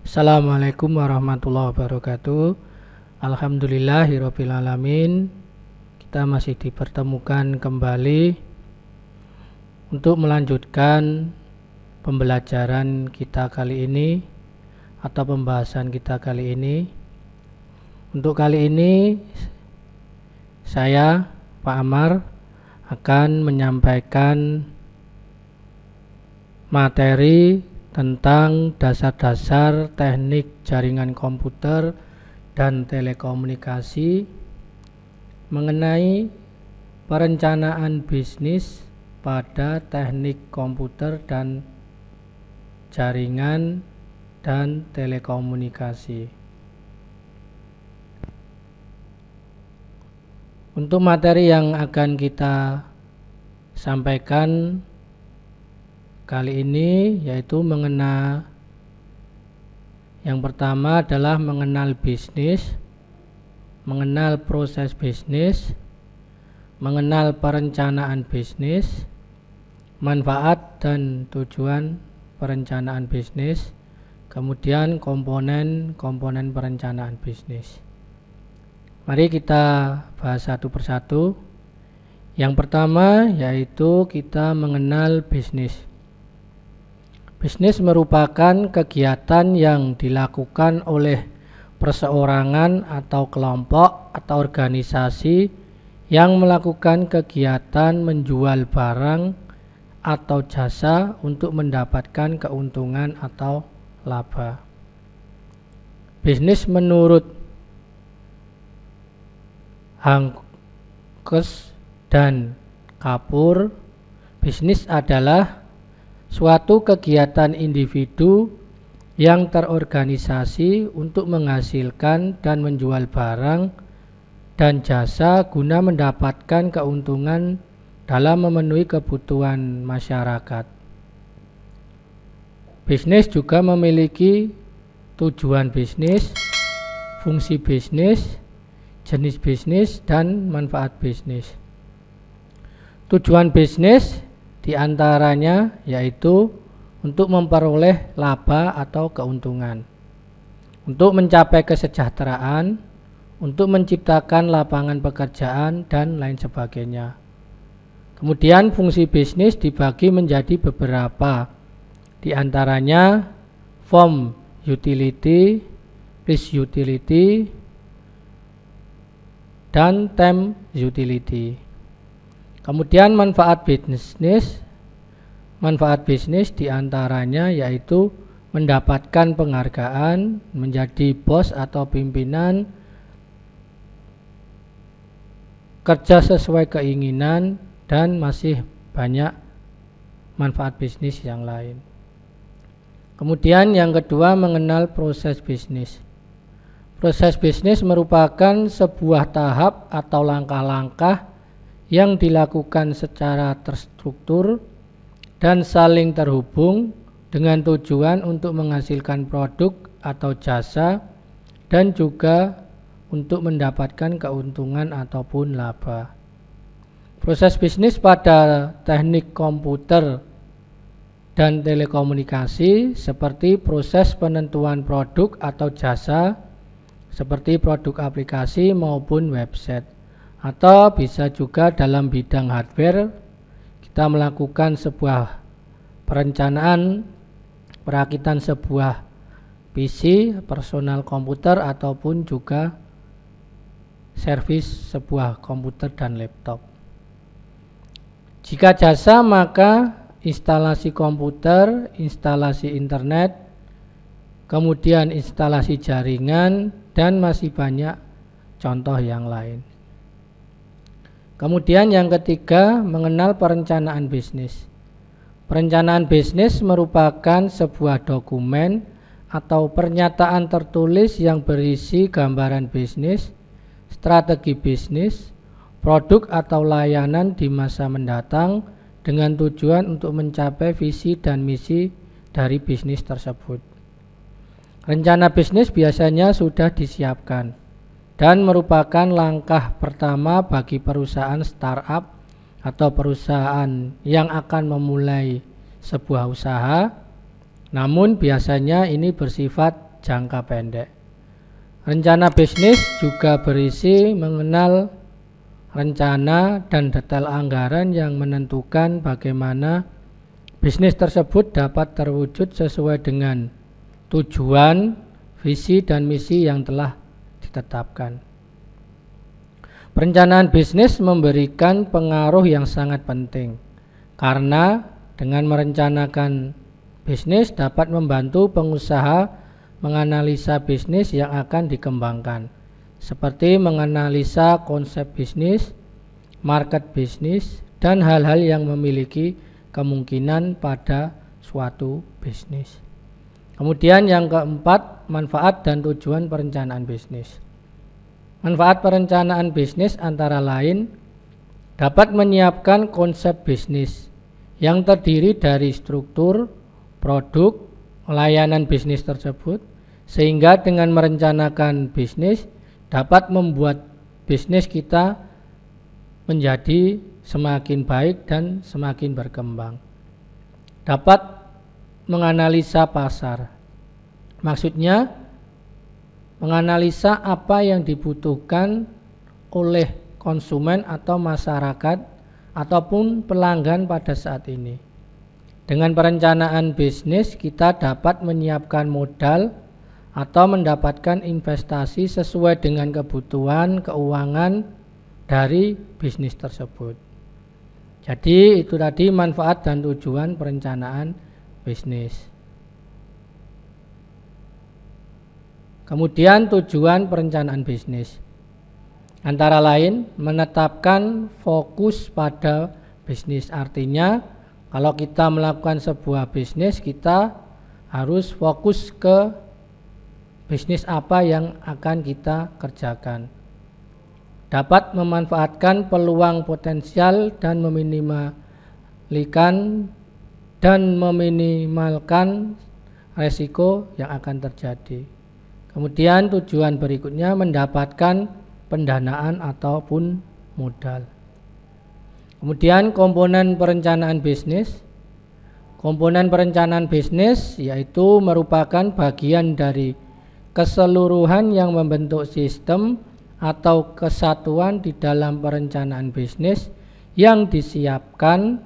Assalamualaikum warahmatullahi wabarakatuh. Alhamdulillahirabbil alamin. Kita masih dipertemukan kembali untuk melanjutkan pembelajaran kita kali ini atau pembahasan kita kali ini. Untuk kali ini saya, Pak Amar, akan menyampaikan materi tentang dasar-dasar teknik jaringan komputer dan telekomunikasi mengenai perencanaan bisnis pada teknik komputer dan jaringan dan telekomunikasi. Untuk materi yang akan kita sampaikan kali ini yaitu yang pertama adalah mengenal bisnis, mengenal proses bisnis, mengenal perencanaan bisnis, manfaat dan tujuan perencanaan bisnis, kemudian komponen-komponen perencanaan bisnis. Mari kita bahas satu persatu. Yang pertama yaitu kita mengenal bisnis. Bisnis merupakan kegiatan yang dilakukan oleh perseorangan atau kelompok atau organisasi yang melakukan kegiatan menjual barang atau jasa untuk mendapatkan keuntungan atau laba. Bisnis menurut Hanks dan Kapur, bisnis adalah suatu kegiatan individu yang terorganisasi untuk menghasilkan dan menjual barang dan jasa guna mendapatkan keuntungan dalam memenuhi kebutuhan masyarakat. Bisnis juga memiliki tujuan bisnis, fungsi bisnis, jenis bisnis, dan manfaat bisnis. Tujuan bisnis diantaranya yaitu untuk memperoleh laba atau keuntungan, untuk mencapai kesejahteraan, untuk menciptakan lapangan pekerjaan, dan lain sebagainya. Kemudian fungsi bisnis dibagi menjadi beberapa, diantaranya form utility, place utility, dan time utility. Kemudian manfaat bisnis diantaranya yaitu mendapatkan penghargaan, menjadi bos atau pimpinan, kerja sesuai keinginan, dan masih banyak manfaat bisnis yang lain. Kemudian yang kedua mengenal proses bisnis. Proses bisnis merupakan sebuah tahap atau langkah-langkah yang dilakukan secara terstruktur dan saling terhubung dengan tujuan untuk menghasilkan produk atau jasa dan juga untuk mendapatkan keuntungan ataupun laba. Proses bisnis pada teknik komputer dan telekomunikasi seperti proses penentuan produk atau jasa seperti produk aplikasi maupun website. Atau bisa juga dalam bidang hardware kita melakukan sebuah perencanaan perakitan sebuah PC, personal komputer, ataupun juga servis sebuah komputer dan laptop. Jika jasa maka instalasi komputer, instalasi internet, kemudian instalasi jaringan, dan masih banyak contoh yang lain. Kemudian yang ketiga, mengenal perencanaan bisnis. Perencanaan bisnis merupakan sebuah dokumen atau pernyataan tertulis yang berisi gambaran bisnis, strategi bisnis, produk atau layanan di masa mendatang dengan tujuan untuk mencapai visi dan misi dari bisnis tersebut. Rencana bisnis biasanya sudah disiapkan dan merupakan langkah pertama bagi perusahaan startup atau perusahaan yang akan memulai sebuah usaha, namun biasanya ini bersifat jangka pendek. Rencana bisnis juga berisi mengenal rencana dan detail anggaran yang menentukan bagaimana bisnis tersebut dapat terwujud sesuai dengan tujuan, visi, dan misi yang telah ditetapkan. Perencanaan bisnis memberikan pengaruh yang sangat penting karena dengan merencanakan bisnis dapat membantu pengusaha menganalisa bisnis yang akan dikembangkan, seperti menganalisa konsep bisnis, market bisnis, dan hal-hal yang memiliki kemungkinan pada suatu bisnis. Kemudian yang keempat, manfaat dan tujuan perencanaan bisnis. Manfaat perencanaan bisnis antara lain dapat menyiapkan konsep bisnis yang terdiri dari struktur, produk, layanan bisnis tersebut, sehingga dengan merencanakan bisnis dapat membuat bisnis kita menjadi semakin baik dan semakin berkembang. Dapat menganalisa pasar, maksudnya menganalisa apa yang dibutuhkan oleh konsumen atau masyarakat ataupun pelanggan pada saat ini. Dengan perencanaan bisnis kita dapat menyiapkan modal atau mendapatkan investasi sesuai dengan kebutuhan keuangan dari bisnis tersebut. Jadi itu tadi manfaat dan tujuan perencanaan bisnis. Kemudian tujuan perencanaan bisnis antara lain menetapkan fokus pada bisnis. Artinya kalau kita melakukan sebuah bisnis, kita harus fokus ke bisnis apa yang akan kita kerjakan. Dapat memanfaatkan peluang potensial dan meminimalkan resiko yang akan terjadi. Kemudian tujuan berikutnya mendapatkan pendanaan ataupun modal. Kemudian komponen perencanaan bisnis. Komponen perencanaan bisnis yaitu merupakan bagian dari keseluruhan yang membentuk sistem atau kesatuan di dalam perencanaan bisnis yang disiapkan.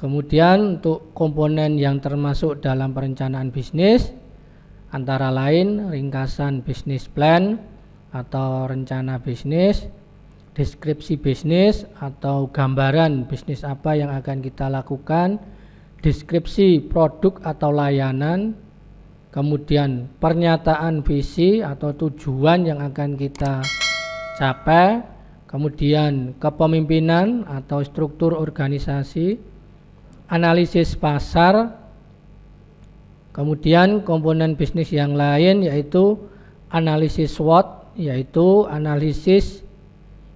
Kemudian untuk komponen yang termasuk dalam perencanaan bisnis antara lain ringkasan bisnis plan atau rencana bisnis, deskripsi bisnis atau gambaran bisnis apa yang akan kita lakukan, deskripsi produk atau layanan, kemudian pernyataan visi atau tujuan yang akan kita capai, kemudian kepemimpinan atau struktur organisasi, analisis pasar, kemudian komponen bisnis yang lain yaitu analisis SWOT, yaitu analisis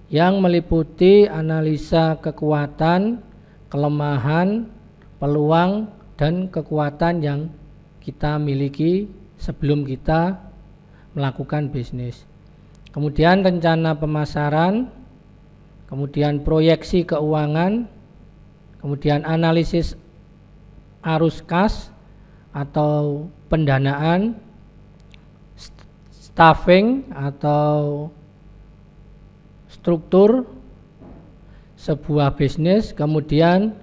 yang meliputi analisa kekuatan, kelemahan, peluang, dan kekuatan yang kita miliki sebelum kita melakukan bisnis. Kemudian rencana pemasaran, kemudian proyeksi keuangan, kemudian analisis arus kas atau pendanaan, staffing atau struktur sebuah bisnis, kemudian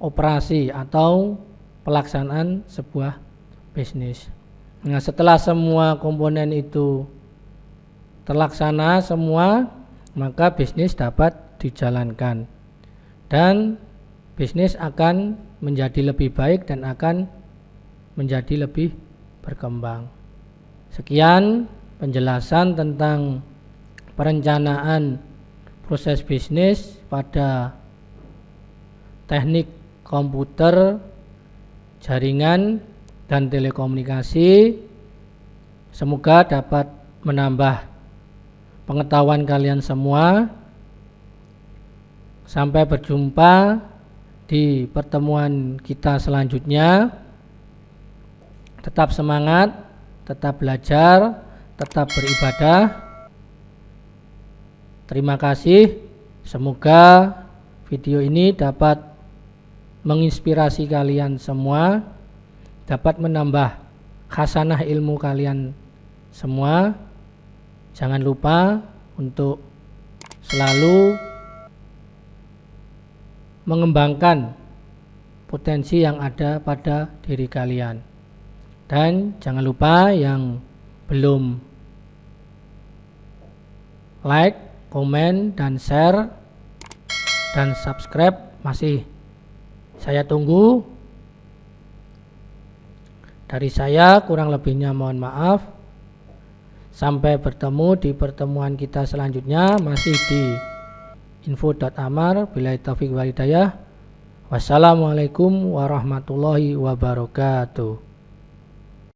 operasi atau pelaksanaan sebuah bisnis. Nah, setelah semua komponen itu terlaksana semua, maka bisnis dapat dijalankan dan bisnis akan menjadi lebih baik dan akan menjadi lebih berkembang. Sekian penjelasan tentang perencanaan proses bisnis pada teknik komputer, jaringan, dan telekomunikasi. Semoga dapat menambah pengetahuan kalian semua. Sampai berjumpa di pertemuan kita selanjutnya. Tetap semangat, tetap belajar, tetap beribadah. Terima kasih. Semoga video ini dapat menginspirasi kalian semua, dapat menambah khasanah ilmu kalian semua. Jangan lupa untuk selalu mengembangkan potensi yang ada pada diri kalian. Dan jangan lupa yang belum like, komen, dan share, dan subscribe masih saya tunggu. Dari saya kurang lebihnya mohon maaf. Sampai bertemu di pertemuan kita selanjutnya, masih di info.amar. Billahi taufiq wal hidayah. Wassalamualaikum warahmatullahi wabarakatuh.